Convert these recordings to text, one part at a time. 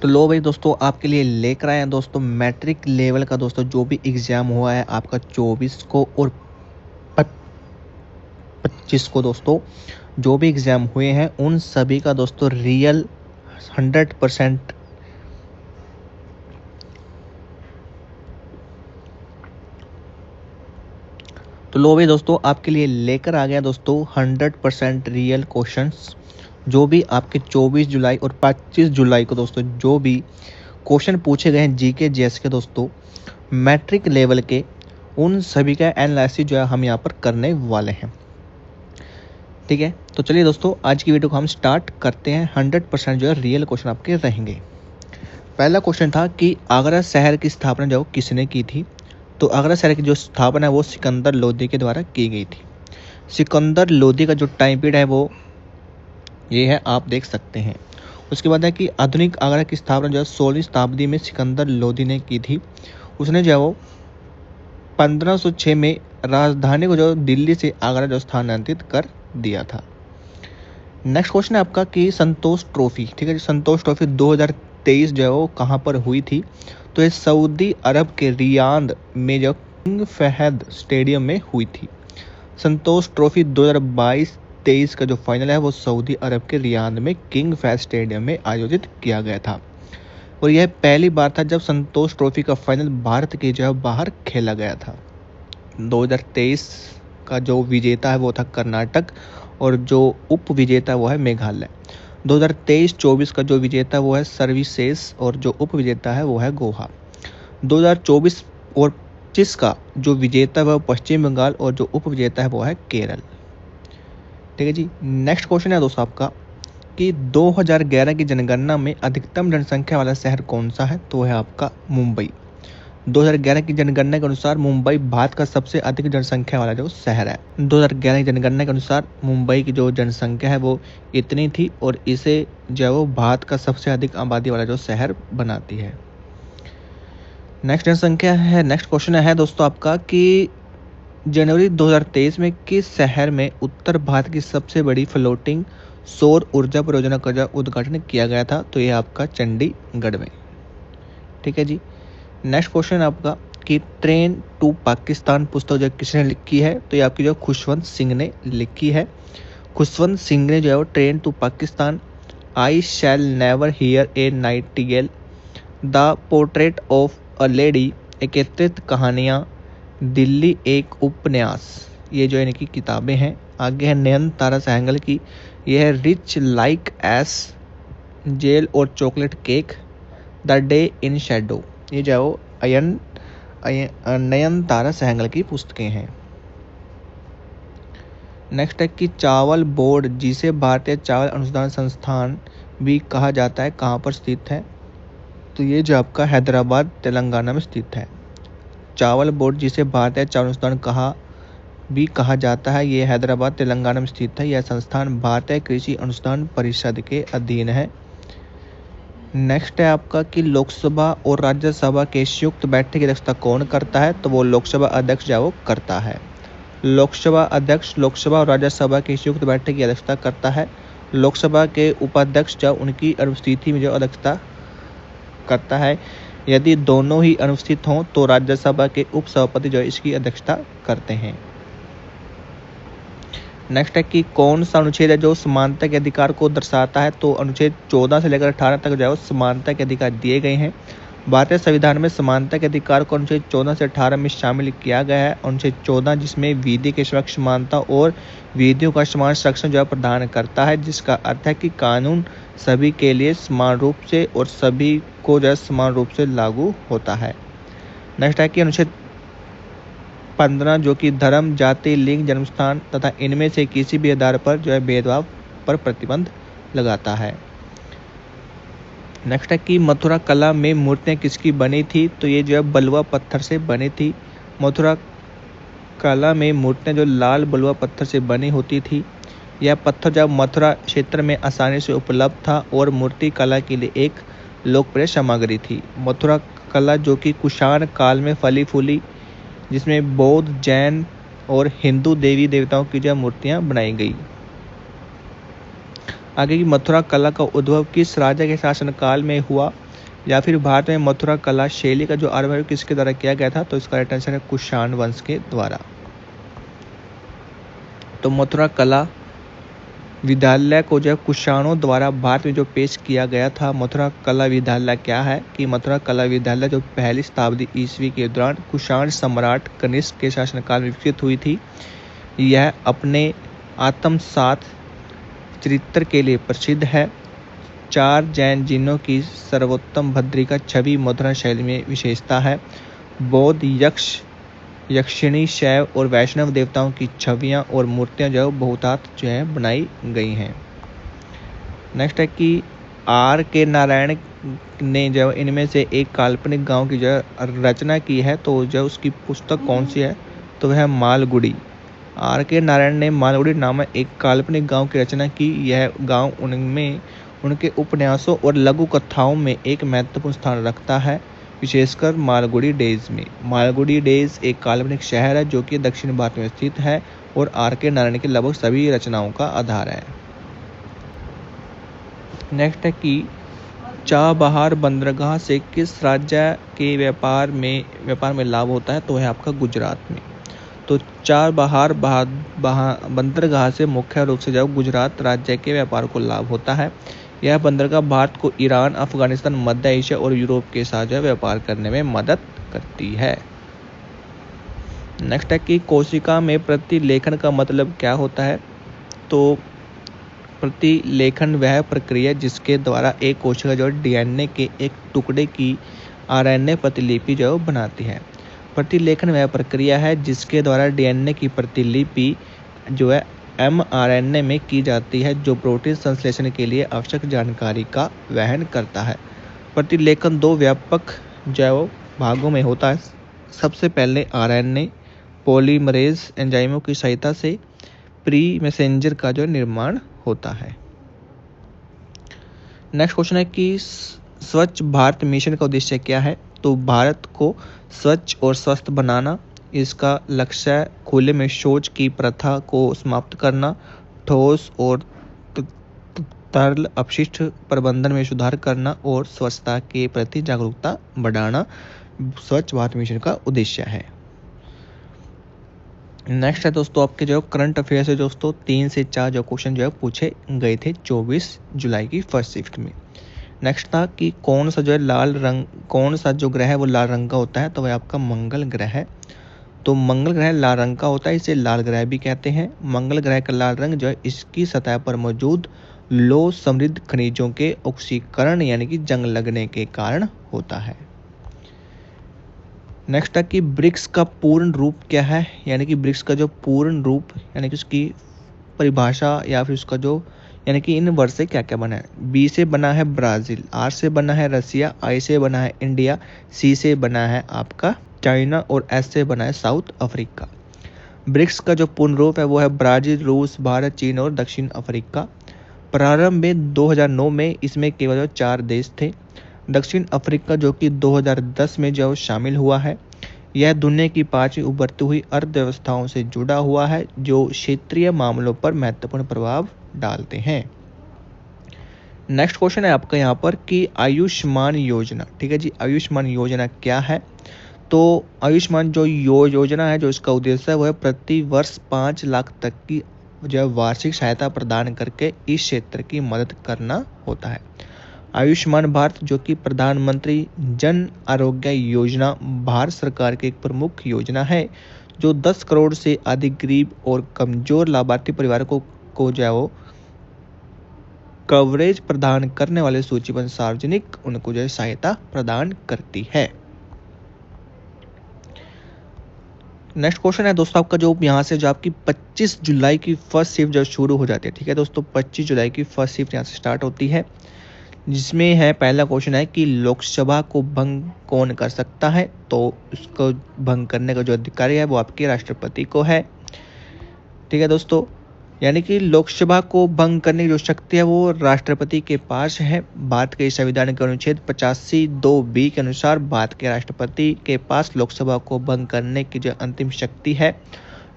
तो लो भाई दोस्तों, आपके लिए लेकर आए हैं दोस्तों मैट्रिक लेवल का दोस्तों जो भी एग्ज़ाम हुआ है आपका 24 को और 25 को दोस्तों, जो भी एग्ज़ाम हुए हैं उन सभी का दोस्तों रियल 100%। तो लो भाई दोस्तों, आपके लिए लेकर आ गया दोस्तों 100% रियल क्वेश्चंस जो भी आपके 24 जुलाई और 25 जुलाई को दोस्तों जो भी क्वेश्चन पूछे गए हैं जीके जीएस के दोस्तों मैट्रिक लेवल के, उन सभी का एनालिसिस जो है हम यहाँ पर करने वाले हैं। ठीक है, तो चलिए दोस्तों आज की वीडियो को हम स्टार्ट करते हैं। 100% जो है रियल क्वेश्चन आपके रहेंगे। पहला क्वेश्चन था कि आगरा शहर की स्थापना जो किसने की थी। तो आगरा शहर की जो स्थापना है वो सिकंदर लोदी के द्वारा की गई थी। सिकंदर लोदी का जो टाइम पीरियड है वो ये है, आप देख सकते हैं। उसके बाद है कि आधुनिक आगरा की स्थापना जो है 16वीं शताब्दी में सिकंदर लोदी ने की थी। उसने जो है वो 1506 में राजधानी को जो दिल्ली से आगरा जो स्थानांतरित कर दिया था। नेक्स्ट क्वेश्चन है आपका कि संतोष ट्रॉफी, ठीक है, संतोष ट्रॉफी 2023 जो है वो कहाँ पर हुई थी। तो ये सऊदी अरब के रियाद में जो किंग फहद स्टेडियम में हुई थी। संतोष ट्रॉफी 2022-23 का जो फाइनल है वो सऊदी अरब के रियाद में किंग फहद स्टेडियम में आयोजित किया गया था। और यह पहली बार था जब संतोष ट्रॉफी का फाइनल भारत के जो है बाहर खेला गया था। 2023 का जो विजेता है वो था कर्नाटक और जो उप विजेता वो है मेघालय। 2023-24 का जो विजेता वो है सर्विसेस और जो उप विजेता है वो है गोवा। 2024 और 25 का जो विजेता है वो पश्चिम बंगाल और जो उप विजेता है वो है केरल। ठीक है जी। नेक्स्ट क्वेश्चन है दोस्तों आपका कि 2011 की जनगणना में अधिकतम जनसंख्या वाला शहर कौन सा है। तो है आपका मुंबई। 2011 की जनगणना के अनुसार मुंबई भारत का सबसे अधिक जनसंख्या वाला जो शहर है। 2011 की जनगणना के अनुसार मुंबई की जो जनसंख्या है वो इतनी थी और इसे जो है वो भारत का सबसे अधिक आबादी वाला जो शहर बनाती है। नेक्स्ट जनसंख्या है, नेक्स्ट क्वेश्चन है दोस्तों आपका कि जनवरी 2023 में किस शहर में उत्तर भारत की सबसे बड़ी फ्लोटिंग सौर ऊर्जा परियोजना का जो उद्घाटन किया गया था। तो ये आपका चंडीगढ़ में। ठीक है जी। नेक्स्ट क्वेश्चन आपका कि ट्रेन टू पाकिस्तान पुस्तक जो किसने लिखी है। तो ये आपकी जो खुशवंत सिंह ने लिखी है। खुशवंत सिंह ने जो है वो train to Pakistan, I shall never hear a nightingale, the portrait of a lady, एकत्रित कहानियाँ, दिल्ली एक उपन्यास, ये जो इनकी किताबें हैं। आगे है नयनतारा सहगल की, यह है रिच लाइक एस, जेल और chocolate cake, the day in shadow, ये जो है वो नयनतारा सहगल की पुस्तकें हैं। नेक्स्ट है कि चावल बोर्ड जिसे भारतीय चावल अनुसंधान संस्थान भी कहा जाता है कहाँ पर स्थित है। तो ये जो आपका हैदराबाद तेलंगाना में स्थित है। चावल बोर्ड जिसे भारतीय चावल अनुसंधान भी कहा जाता है, ये हैदराबाद तेलंगाना में स्थित है। यह संस्थान भारतीय कृषि अनुसंधान परिषद के अधीन है। नेक्स्ट है आपका कि लोकसभा और राज्यसभा के संयुक्त बैठक की अध्यक्षता कौन करता है। तो वो लोकसभा अध्यक्ष जो वो करता है। लोकसभा अध्यक्ष लोकसभा और राज्यसभा की संयुक्त बैठक की अध्यक्षता करता है। लोकसभा के उपाध्यक्ष जो उनकी अनुपस्थिति में जो अध्यक्षता करता है। यदि दोनों ही अनुपस्थित हों तो राज्यसभा के उपसभापति जो इसकी अध्यक्षता करते हैं। नेक्स्ट है कि कौन सा अनुच्छेद है जो समानता के अधिकार को दर्शाता है। तो अनुच्छेद 14 से लेकर 18 तक जो है समानता के अधिकार दिए गए हैं। भारतीय संविधान में समानता के अधिकार को अनुच्छेद 14 से 18 में शामिल किया गया है। अनुच्छेद 14 जिसमें विधि के समक्ष समानता और विधियों का समान संरक्षण जो है प्रदान करता है, जिसका अर्थ है कि कानून सभी के लिए समान रूप से और सभी को जो है समान रूप से लागू होता है। नेक्स्ट है कि अनुच्छेद 15 जो कि धर्म, जाति, लिंग, जन्मस्थान तथा इनमें से किसी भी आधार पर जो है भेदभाव पर प्रतिबंध लगाता है। नेक्स्ट है कि मथुरा कला में मूर्तियाँ किसकी बनी थी। तो ये जो है बलुआ पत्थर से बनी थी। मथुरा कला में मूर्तियाँ जो लाल बलुआ पत्थर से बनी होती थी। यह पत्थर जब मथुरा क्षेत्र में आसानी से उपलब्ध था और मूर्ति कला के लिए एक लोकप्रिय सामग्री थी। मथुरा कला जो कि कुषाण काल में फली फूली, जिसमें बौद्ध, जैन और हिंदू देवी देवताओं की जो मूर्तियां बनाई गई। आगे की मथुरा कला का उद्भव किस राजा के शासनकाल में हुआ, या फिर भारत में मथुरा कला शैली का जो आविर्भाव किसके द्वारा किया गया था, तो इसका राइट आंसर है कुषाण वंश के द्वारा। तो मथुरा कला विद्यालय को जो कुषाणों द्वारा भारत में जो पेश किया गया था, मथुरा कला विद्यालय क्या है कि मथुरा कला विद्यालय जो पहली शताब्दी ईस्वी के दौरान कुषाण सम्राट कनिष्क के शासनकाल में विकसित हुई थी। यह अपने आत्मसात चरित्र के लिए प्रसिद्ध है। 4 जैन जिनों की सर्वोत्तम भद्रिका छवि मथुरा शैली में विशेषता है। बौद्ध, यक्ष, यक्षिणी, शैव और वैष्णव देवताओं की छवियां और मूर्तियां जो बहुतायत जो है बनाई गई हैं। नेक्स्ट है कि आर के नारायण ने जो इनमें से एक काल्पनिक गांव की जो रचना की है, तो जो उसकी पुस्तक कौन सी है, तो वह है मालगुडी। आर के नारायण ने मालगुडी नामक एक काल्पनिक गांव की रचना की। यह गांव उनमें उनके उपन्यासों और लघु कथाओं में एक महत्वपूर्ण स्थान रखता है, विशेषकर मालगुडी डेज में। मालगुडी डेज एक काल्पनिक शहर है जो कि दक्षिण भारत में स्थित है और आर के नारायण की लगभग सभी रचनाओं का आधार है। नेक्स्ट है कि चाबहार बंदरगाह से किस राज्य के व्यापार में लाभ होता है, तो है आपका गुजरात में। तो चाबहार बंदरगाह से मुख्य रूप से जो गुजरात राज्य के व्यापार को लाभ होता है। यह बंदरगाह भारत को ईरान, अफगानिस्तान, मध्य एशिया और यूरोप के साथ व्यापार करने में मदद करती है। नेक्स्ट है कि कोशिका में प्रतिलेखन का मतलब क्या होता है, तो प्रतिलेखन वह प्रक्रिया जिसके द्वारा एक कोशिका जो डीएनए के एक टुकड़े की आरएनए प्रतिलिपि जो बनाती है। प्रतिलेखन वह प्रक्रिया है जिसके द्वारा डीएनए की प्रतिलिपि जो है mRNA में की जाती है, जो प्रोटीन संश्लेषण के लिए आवश्यक जानकारी का वहन करता है। प्रतिलेखन 2 व्यापक जैव भागों में होता है। सबसे पहले आरएनए पॉलीमरेज एंजाइमों की सहायता से प्री मैसेंजर का जो निर्माण होता है। नेक्स्ट क्वेश्चन है कि स्वच्छ भारत मिशन का उद्देश्य क्या है, तो भारत को स्वच्छ और स्वस्थ बनाना। इसका लक्ष्य खुले में शौच की प्रथा को समाप्त करना, ठोस और तरल अपशिष्ट प्रबंधन में सुधार करना और स्वच्छता के प्रति जागरूकता बढ़ाना स्वच्छ भारत मिशन का उद्देश्य है। नेक्स्ट है दोस्तों आपके जो करंट अफेयर्स है दोस्तों, 3 से 4 जो क्वेश्चन जो है पूछे गए थे 24 जुलाई की फर्स्ट शिफ्ट में। नेक्स्ट था कि कौन सा जो ग्रह है वो लाल रंग का होता है, तो वह आपका मंगल ग्रह है। तो मंगल ग्रह लाल रंग का होता है, इसे लाल ग्रह भी कहते हैं। मंगल ग्रह का लाल रंग जो है इसकी सतह पर मौजूद लौह समृद्ध खनिजों के ऑक्सीकरण यानी कि जंग लगने के कारण होता है। नेक्स्ट है कि ब्रिक्स का पूर्ण रूप क्या है, यानी कि ब्रिक्स का जो पूर्ण रूप यानी कि उसकी परिभाषा या फिर उसका जो यानी कि इन वर्ड से क्या क्या बना है। बी से बना है ब्राजील, आर से बना है रसिया, आई से बना है इंडिया, सी से बना है आपका चाइना और एस से बना है साउथ अफ्रीका। ब्रिक्स का जो पूर्ण रूप है वो है ब्राजील, रूस, भारत, चीन और दक्षिण अफ्रीका। प्रारंभ में 2009 में इसमें केवल 4 देश थे। दक्षिण अफ्रीका जो कि 2010 में जो शामिल हुआ है। यह दुनिया की 5वीं उभरती हुई अर्थव्यवस्थाओं से जुड़ा हुआ है जो क्षेत्रीय मामलों पर महत्वपूर्ण प्रभाव डालते हैं। नेक्स्ट क्वेश्चन है आपका यहाँ पर कि आयुष्मान योजना, ठीक है जी, आयुष्मान योजना क्या है। तो आयुष्मान जो योजना है जो इसका उद्देश्य है वह प्रति वर्ष 5 लाख तक की जो वार्षिक सहायता प्रदान करके इस क्षेत्र की मदद करना होता है। आयुष्मान भारत जो कि प्रधानमंत्री जन आरोग्य योजना भारत सरकार की एक प्रमुख योजना है जो 10 करोड़ से अधिक गरीब और कमजोर लाभार्थी परिवारों को जो है वो कवरेज प्रदान करने वाले सूचीबद्ध सार्वजनिक उनको जो सहायता प्रदान करती है। नेक्स्ट क्वेश्चन है दोस्तों आपका जो यहाँ से जो आपकी 25 जुलाई की फर्स्ट शिफ्ट जो शुरू हो जाती है, ठीक है दोस्तों, 25 जुलाई की फर्स्ट शिफ्ट यहाँ से स्टार्ट होती है, जिसमें है पहला क्वेश्चन है कि लोकसभा को भंग कौन कर सकता है। तो उसको भंग करने का जो अधिकारी है वो आपके राष्ट्रपति को है, ठीक है दोस्तों, यानी कि लोकसभा को भंग करने की जो शक्ति है वो राष्ट्रपति के पास है। भारत के संविधान के अनुच्छेद 85(2)(b) के अनुसार भारत के राष्ट्रपति के पास लोकसभा को भंग करने की जो अंतिम शक्ति है।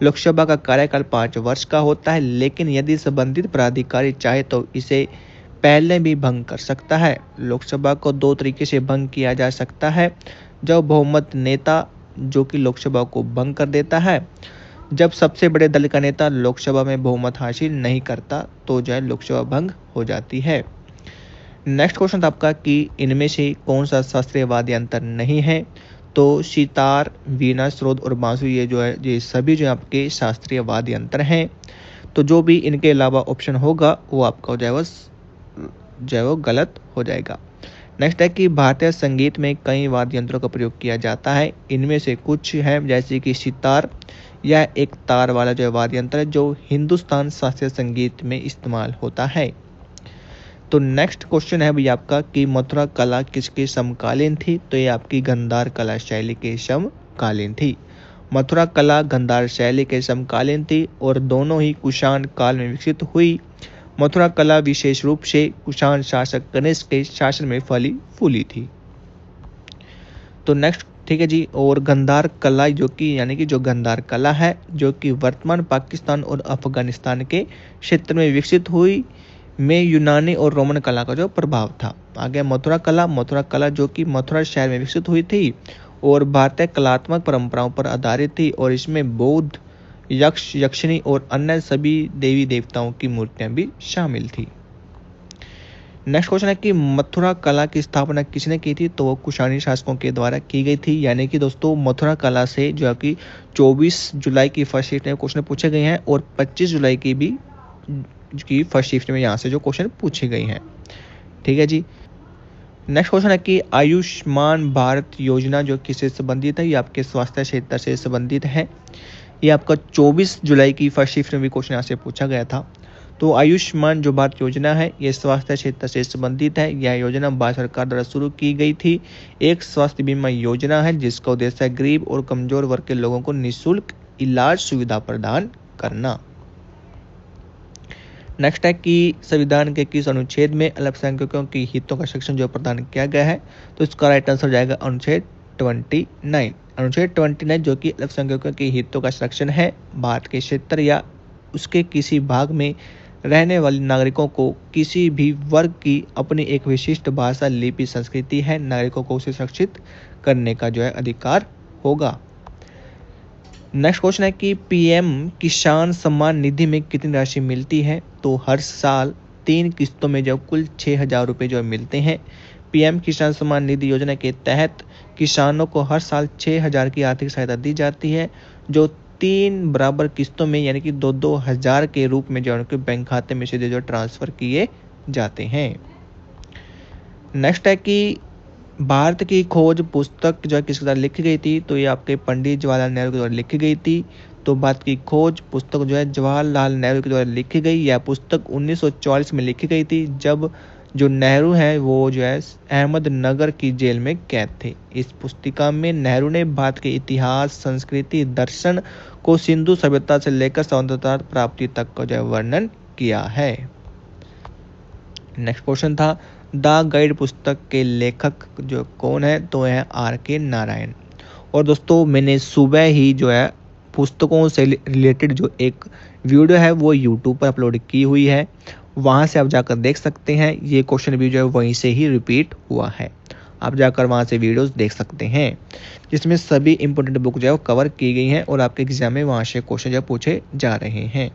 लोकसभा का कार्यकाल 5 वर्ष का होता है, लेकिन यदि संबंधित प्राधिकारी चाहे तो इसे पहले भी भंग कर सकता है। लोकसभा को 2 तरीके से भंग किया जा सकता है। जब बहुमत नेता जो कि लोकसभा को भंग कर देता है, जब सबसे बड़े दल का नेता लोकसभा में बहुमत हासिल नहीं करता तो जो है लोकसभा भंग हो जाती है। नेक्स्ट क्वेश्चन था आपका कि इनमें से कौन सा शास्त्रीय वाद्य यंत्र नहीं है। तो सितार, वीणा, स्रोत और बांसुरी ये जो है ये सभी जो आपके शास्त्रीय वाद्य यंत्र हैं। तो जो भी इनके अलावा ऑप्शन होगा वो आपका जो है वो गलत हो जाएगा। नेक्स्ट है कि भारतीय संगीत में कई वाद्य यंत्रों का प्रयोग किया जाता है। इनमें से कुछ है जैसे कि सितार, यह एक तार वाला जो वाद्य यंत्र है जो हिंदुस्तान शास्त्रीय संगीत में इस्तेमाल होता है। तो नेक्स्ट क्वेश्चन है भैया आपका कि मथुरा कला किसके समकालीन थी। तो ये आपकी गांधार कला शैली के समकालीन थी। मथुरा कला गांधार शैली के समकालीन थी और दोनों ही कुषाण काल में विकसित हुई। मथुरा कला विशेष रूप से कुषाण शासक कनिष्क के शासन में फली फूली थी। तो नेक्स्ट ठीक है जी। और गांधार कला जो कि यानी कि जो गांधार कला है जो कि वर्तमान पाकिस्तान और अफगानिस्तान के क्षेत्र में विकसित हुई, में यूनानी और रोमन कला का जो प्रभाव था। आगे मथुरा कला जो कि मथुरा शहर में विकसित हुई थी और भारतीय कलात्मक परंपराओं पर आधारित थी और इसमें बौद्ध, यक्ष, यक्षिणी और अन्य सभी देवी देवताओं की मूर्तियां भी शामिल थी। नेक्स्ट क्वेश्चन है कि मथुरा कला की स्थापना किसने की थी। तो वो कुषाणी शासकों के द्वारा की गई थी। यानी कि दोस्तों मथुरा कला से जो है कि 24 जुलाई की फर्स्ट शिफ्ट में क्वेश्चन पूछे गए हैं और 25 जुलाई की भी की फर्स्ट शिफ्ट में यहाँ से जो क्वेश्चन पूछे गए हैं। ठीक है जी। नेक्स्ट क्वेश्चन है कि आयुष्मान भारत योजना जो किससे संबंधित है। ये आपके स्वास्थ्य क्षेत्र से संबंधित है। ये आपका 24 जुलाई की फर्स्ट शिफ्ट में भी क्वेश्चन यहाँ से पूछा गया था। तो आयुष्मान जो भारत योजना है ये स्वास्थ्य क्षेत्र से संबंधित है। यह योजना भारत सरकार द्वारा शुरू की गई थी। एक स्वास्थ्य बीमा योजना है जिसका उद्देश्य है गरीब और कमजोर वर्ग के लोगों को निःशुल्क इलाज सुविधा प्रदान करना। नेक्स्ट है कि संविधान के किस अनुच्छेद में अल्पसंख्यकों के हितों का संरक्षण जो प्रदान किया गया है। तो इसका राइट आंसर जाएगा अनुच्छेद 29। अनुच्छेद 29 जो कि अल्पसंख्यकों के हितों का संरक्षण है। भारत के क्षेत्र या उसके किसी भाग में रहने वाले नागरिकों को किसी भी वर्ग की अपनी एक विशिष्ट भाषा, लिपि, संस्कृति है, नागरिकों को उसे सुरक्षित करने का जो है अधिकार होगा। नेक्स्ट क्वेश्चन है कि पीएम किसान सम्मान निधि में कितनी राशि मिलती है। तो हर साल 3 किस्तों में जो कुल 6,000 रुपये जो मिलते हैं। पीएम किसान सम्मान निधि योजना के तहत किसानों को हर साल 6,000 की आर्थिक सहायता दी जाती है जो 3 बराबर किस्तों में यानी कि 2-2 हज़ार के रूप में जो उनके बैंक खाते में सीधे जो ट्रांसफर किए जाते हैं। नेक्स्ट है कि भारत की खोज पुस्तक जो किसके द्वारा लिखी गई थी। तो ये आपके पंडित जवाहरलाल नेहरू के द्वारा लिखी गई थी। तो भारत की खोज पुस्तक जो है जवाहरलाल नेहरू के द्वारा लिखी गई। यह पुस्तक 1944 में लिखी गई थी जब जो नेहरू है वो जो है अहमदनगर की जेल में कैद थे। इस पुस्तिका में नेहरू ने भारत के इतिहास, संस्कृति, दर्शन को सिंधु सभ्यता से लेकर स्वतंत्रता प्राप्ति तक का जो वर्णन किया है। नेक्स्ट क्वेश्चन था द गाइड पुस्तक के लेखक जो कौन है। तो है R.K. नारायण। और दोस्तों मैंने सुबह ही जो है पुस्तकों से रिलेटेड जो एक वीडियो है वो यूट्यूब पर अपलोड की हुई है, वहाँ से आप जाकर देख सकते हैं। ये क्वेश्चन भी जो है वहीं से ही रिपीट हुआ है, आप जाकर वहाँ से वीडियोस देख सकते हैं जिसमें सभी इंपॉर्टेंट बुक जो है कवर की गई हैं और आपके एग्जाम में वहाँ से क्वेश्चन जो पूछे जा रहे हैं।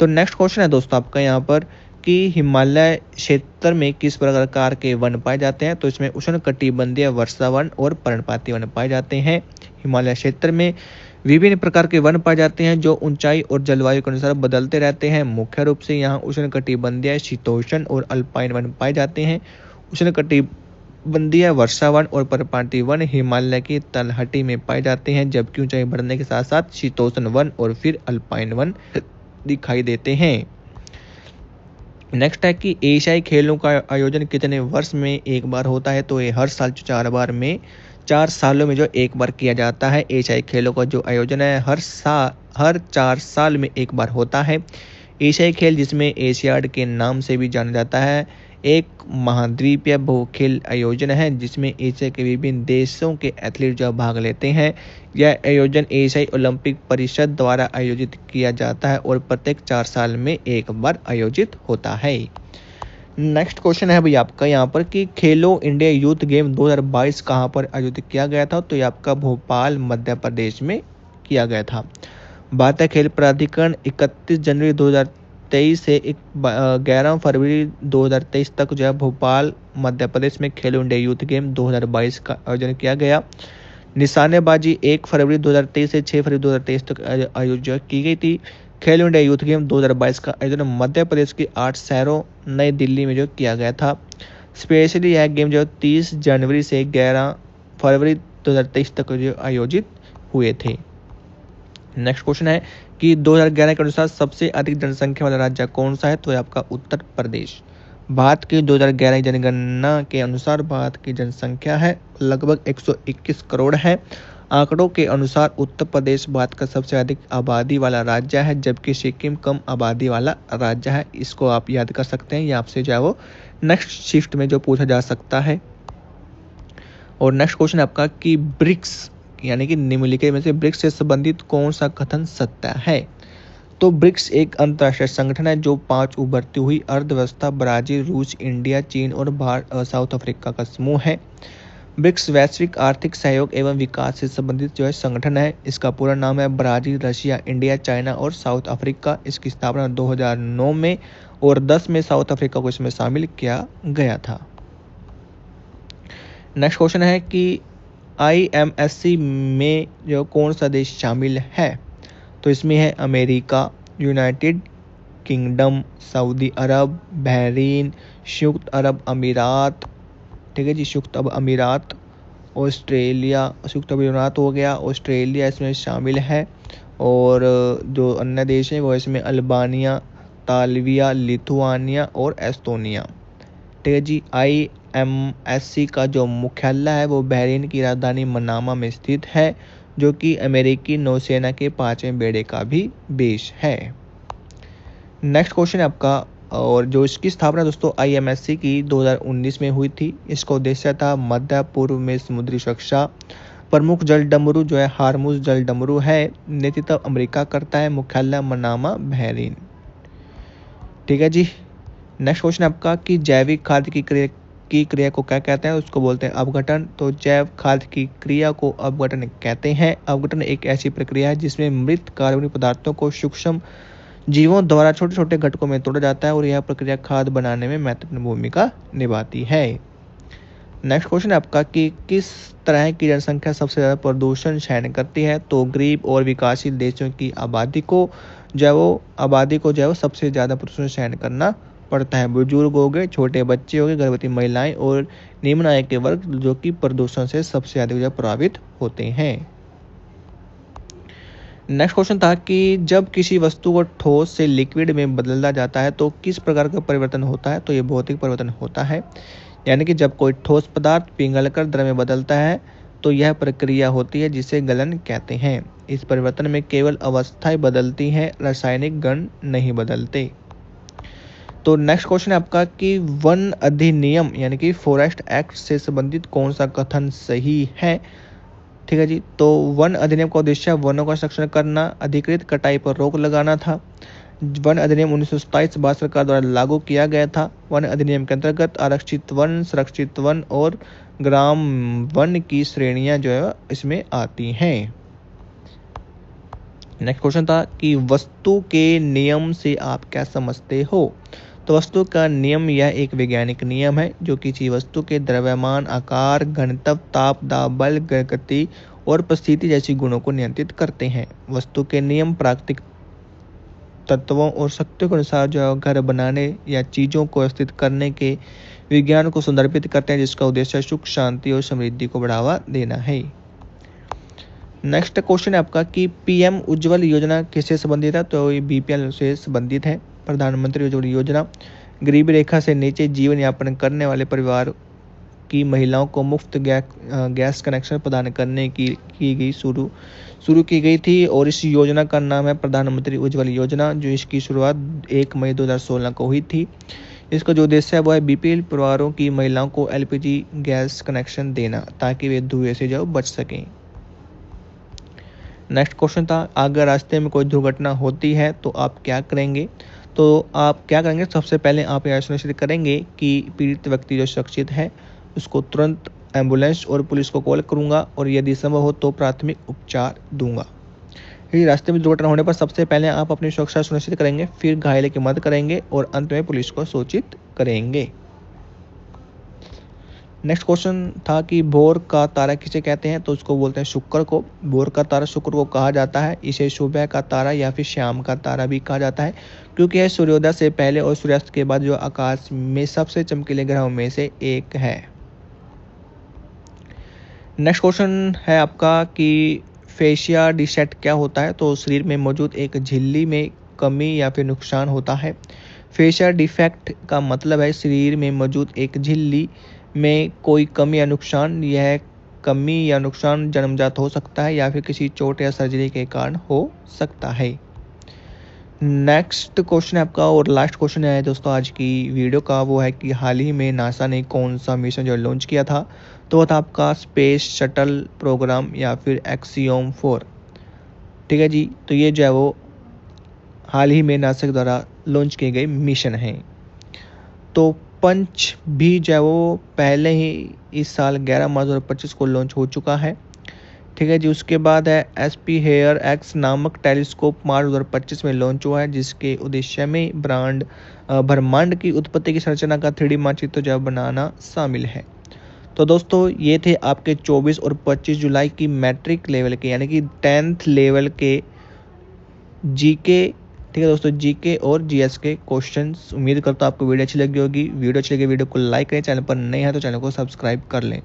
तो नेक्स्ट क्वेश्चन है दोस्तों आपका यहाँ पर कि हिमालय क्षेत्र में किस प्रकार के वन पाए जाते हैं। तो इसमें उष्णकटिबंधीय वर्षा वन और पर्णपाती वन पाए जाते हैं। हिमालय क्षेत्र में विभिन्न प्रकार के वन पाए जाते हैं जो ऊंचाई और जलवायु के अनुसार बदलते रहते हैं। मुख्य रूप से यहाँ उष्णकटिबंधीय, शीतोष्ण और अल्पाइन वन पाए जाते हैं। उष्णकटिबंधीय वर्षा वन और पर्णपाती वन हिमालय की तलहटी में पाए जाते हैं, जबकि ऊंचाई बढ़ने के साथ साथ शीतोष्ण वन और फिर अल्पाइन वन दिखाई देते हैं। नेक्स्ट है कि एशियाई खेलों का आयोजन कितने वर्ष में एक बार होता है। तो ये हर साल 4 सालों में जो एक बार किया जाता है। एशियाई खेलों का जो आयोजन है हर 4 साल में एक बार होता है। एशियाई खेल, जिसमें एशियाड के नाम से भी जाना जाता है, एक महाद्वीपीय बहु खेल आयोजन है जिसमें एशिया के विभिन्न देशों के एथलीट जो भाग लेते हैं। यह आयोजन एशियाई ओलंपिक परिषद द्वारा आयोजित किया जाता है और प्रत्येक 4 साल में एक बार आयोजित होता है। नेक्स्ट क्वेश्चन है भाई आपका यहाँ पर कि खेलो इंडिया यूथ गेम 2022 कहाँ पर आयोजित किया गया था? तो ये आपका भोपाल मध्य प्रदेश में किया गया था। भारतीय खेल प्राधिकरण 31 जनवरी 2023 से 11 फरवरी 2023 तक जो है भोपाल मध्य प्रदेश में खेलो इंडिया यूथ गेम 2022 का आयोजन किया गया। निशानेबाजी 1 फरवरी 2023 से 6 फरवरी 2023 तक आयोजित की गई थी। खेलो इंडिया यूथ गेम 2022 का आयोजन मध्य प्रदेश के 8 शहरों नई दिल्ली में जो किया गया था। स्पेशली यह गेम जो 30 जनवरी से 11 फरवरी 2023 तक जो आयोजित हुए थे। नेक्स्ट क्वेश्चन है कि 2011 के अनुसार सबसे अधिक जनसंख्या वाला राज्य कौन सा है? तो यह आपका उत्तर प्रदेश। भारत की 2011 जनगणना के अनुसार भारत की जनसंख्या है लगभग 121 करोड़ है। आंकड़ों के अनुसार उत्तर प्रदेश भारत का सबसे अधिक आबादी वाला राज्य है, जबकि सिक्किम कम आबादी वाला राज्य है। इसको आप याद कर सकते हैं, ये आपसे जो है वो नेक्स्ट शिफ्ट में जो पूछा जा सकता है। और नेक्स्ट क्वेश्चन आपका कि ब्रिक्स यानी कि निम्नलिखित में से ब्रिक्स से संबंधित कौन सा कथन सत्य है? तो ब्रिक्स एक अंतर्राष्ट्रीय संगठन है जो 5 उभरती हुई अर्थव्यवस्था ब्राजील, रूस, इंडिया, चीन और साउथ अफ्रीका का समूह है। ब्रिक्स वैश्विक आर्थिक सहयोग एवं विकास से संबंधित जो है संगठन है। इसका पूरा नाम है ब्राजील, रशिया, इंडिया, चाइना और साउथ अफ्रीका। इसकी स्थापना 2009 में और 10 में साउथ अफ्रीका को इसमें शामिल किया गया था। नेक्स्ट क्वेश्चन है कि IMSC में जो कौन सा देश शामिल है? तो इसमें है अमेरिका, यूनाइटेड किंगडम, सऊदी अरब, बहरीन, संयुक्त अरब अमीरात, ठीक है जी, संयुक्त अरब अमीरात, ऑस्ट्रेलिया, संयुक्त अरब अमीरात हो गया, ऑस्ट्रेलिया इसमें शामिल है। और जो अन्य देश हैं वो इसमें अल्बानिया, तालविया, लिथुआनिया और एस्तोनिया, ठीक है जी। IMSC का जो मुख्यालय है वो बहरीन की राजधानी मनामा में स्थित है, जो कि अमेरिकी नौसेना के 5वें बेड़े का भी बेस है। नेक्स्ट क्वेश्चन आपका, और जो इसकी स्थापना दोस्तों IMSC की 2019 में हुई थी। इसका उद्देश्य था मध्य पूर्व में समुद्री सुरक्षा। प्रमुख जल डमरू जो है हार्मुज जल डमरू है। नेतृत्व अमेरिका करता है। मुख्यालय मनामा, बहरीन, ठीक है जी। नेक्स्ट क्वेश्चन आपका कि जैविक खाद्य की क्रिया को क्या कहते हैं? उसको बोलते हैं अपघटन। तो जैव खाद्य की क्रिया को अपघटन कहते हैं। अपघटन एक ऐसी प्रक्रिया है जिसमें मृत कार्बनिक पदार्थों को सूक्ष्म जीवों द्वारा छोटे छोटे घटकों में तोड़ा जाता है और यह प्रक्रिया खाद्य बनाने में महत्वपूर्ण भूमिका निभाती है। नेक्स्ट क्वेश्चन आपका कि किस तरह की जनसंख्या सबसे ज़्यादा प्रदूषण सहन करती है? तो गरीब और विकासशील देशों की आबादी को जो है सबसे ज़्यादा प्रदूषण सहन करना पड़ता है। बुजुर्ग हो गए, छोटे बच्चे हो गए, गर्भवती महिलाएं और निम्न आय के वर्ग जो कि प्रदूषण से सबसे अधिक प्रभावित होते हैं। नेक्स्ट क्वेश्चन था कि जब किसी वस्तु को ठोस से लिक्विड में बदला जाता है तो किस प्रकार का परिवर्तन होता है? तो ये भौतिक परिवर्तन होता है। यानी कि जब कोई ठोस पदार्थ पिघलकर द्रव में बदलता है तो यह प्रक्रिया होती है जिसे गलन कहते हैं। इस परिवर्तन में केवल अवस्थाएं बदलती हैं, रासायनिक गुण नहीं बदलते। तो नेक्स्ट क्वेश्चन है आपका कि वन अधिनियम यानी कि फॉरेस्ट एक्ट से संबंधित कौन सा कथन सही है? ठीक है जी। तो वन अधिनियम का उद्देश्य वनों का संरक्षण करना, अधिकृत कटाई पर रोक लगाना था। वन अधिनियम 1927 भारत सरकार द्वारा लागू किया गया था। वन अधिनियम के अंतर्गत आरक्षित वन, संरक्षित वन और ग्राम वन की श्रेणियां जो है इसमें आती हैं। नेक्स्ट क्वेश्चन था कि वस्तु के नियम से आप क्या समझते हो? तो वस्तु का नियम यह एक वैज्ञानिक नियम है जो किसी वस्तु के द्रव्यमान, आकार, घनत्व, ताप, दाब, बल, गति और परिस्थिति जैसी गुणों को नियंत्रित करते हैं। वस्तु के नियम प्राकृतिक तत्वों और शक्तियों के अनुसार जो घर बनाने या चीजों को व्यवस्थित करने के विज्ञान को संदर्भित करते हैं, जिसका उद्देश्य सुख, शांति और समृद्धि को बढ़ावा देना है। नेक्स्ट क्वेश्चन है आपका कि PM उज्ज्वल योजना किससे संबंधित है? तो ये BPL से संबंधित है। प्रधानमंत्री उज्ज्वल योजना गरीबी रेखा से नीचे जीवन यापन करने वाले परिवार की महिलाओं को मुफ्त गैस कनेक्शन प्रदान करने की गई शुरू की गई थी और इस योजना का नाम है प्रधानमंत्री उज्ज्वला योजना, जो इसकी शुरुआत 1 मई 2016 को हुई थी। इसका जो उद्देश्य है वो है बीपीएल परिवारों की महिलाओं को एलपीजी गैस कनेक्शन देना ताकि वे धुएं से जो बच सकें। नेक्स्ट क्वेश्चन था, अगर रास्ते में कोई दुर्घटना होती है तो आप क्या करेंगे? तो आप क्या करेंगे, सबसे पहले आप यह सुनिश्चित करेंगे कि पीड़ित व्यक्ति जो सुरक्षित है उसको तुरंत एम्बुलेंस और पुलिस को कॉल करूंगा और यदि संभव हो तो प्राथमिक उपचार दूंगा। यदि रास्ते में दुर्घटना होने पर सबसे पहले आप अपनी सुरक्षा सुनिश्चित करेंगे, फिर घायलों की मदद करेंगे और अंत में पुलिस को सूचित करेंगे। नेक्स्ट क्वेश्चन था कि भोर का तारा किसे कहते हैं? तो उसको बोलते हैं शुक्र को। भोर का तारा शुक्र को कहा जाता है। इसे सुबह का तारा या फिर शाम का तारा भी कहा जाता है, क्योंकि यह सूर्योदय से पहले और सूर्यास्त के बाद जो आकाश में सबसे चमकीले ग्रहों में से एक है। नेक्स्ट क्वेश्चन है आपका कि फेशिया डिफेक्ट क्या होता है? तो शरीर में मौजूद एक झिल्ली में कमी या फिर नुकसान होता है। फेशिया डिफेक्ट का मतलब है शरीर में मौजूद एक झिल्ली में कोई कमी या नुकसान। यह कमी या नुकसान जन्मजात हो सकता है या फिर किसी चोट या सर्जरी के कारण हो सकता है। नेक्स्ट क्वेश्चन है आपका और लास्ट क्वेश्चन है दोस्तों आज की वीडियो का, वो है कि हाल ही में नासा ने कौन सा मिशन जो लॉन्च किया था? तो वो था आपका स्पेस शटल प्रोग्राम या फिर एक्सियोम 4। ठीक है जी, तो ये जो है वो हाल ही में नासा के द्वारा लॉन्च किए गए मिशन हैं। तो पंच भी जो है वो पहले ही इस साल 11 मार्च 2025 को लॉन्च हो चुका है। ठीक है जी, उसके बाद है एसपी हेयर एक्स नामक टेलीस्कोप मार्च 2025 में लॉन्च हुआ है, जिसके उद्देश्य में ब्रह्मांड की उत्पत्ति की संरचना का 3D मानचित्र जो बनाना शामिल है। तो दोस्तों ये थे आपके 24 और 25 जुलाई की मैट्रिक लेवल के यानी कि 10th लेवल के जीके, ठीक है दोस्तों, जीके और जीएस के क्वेश्चंस। उम्मीद करता हूँ आपको वीडियो अच्छी लगी होगी। वीडियो अच्छी लगी वीडियो को लाइक करें, चैनल पर नए हैं तो चैनल को सब्सक्राइब कर लें।